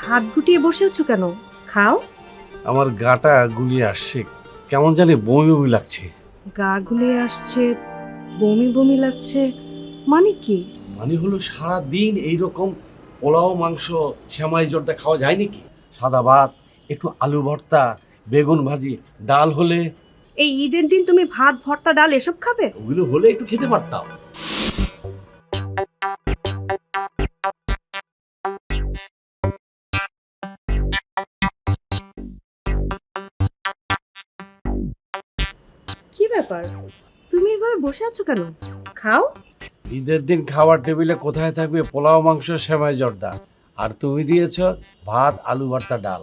হাত গুটিয়ে বসে আছো কেন? খাও। আমার গাটা গুলিয়ে আসছে, কেমন জানি বমি বমি লাগছে। গা গুলিয়ে আসছে, বমি বমি লাগছে, মানে কি? মানে হলো সারা দিন এইরকম পোলাও মাংস সেমাই জর্দা খাওয়া যায় নাকি? সাদা ভাত, একটু আলু ভর্তা, বেগুন ভাজি, ডাল হলে, এই ঈদের দিন তুমি ভাত ভর্তা ডাল এসব খাবে? ওগুলো হলে একটু খেতে পারতাম। কি ব্যাপার, তুমি এভাবে বসে আছো কেন? খাও। ঈদের দিন খাওয়ার টেবিলে কোথায় থাকবে পোলাও মাংস সেমাই জর্দা, আর তুমি দিয়েছ ভাত আলু ভর্তা ডাল।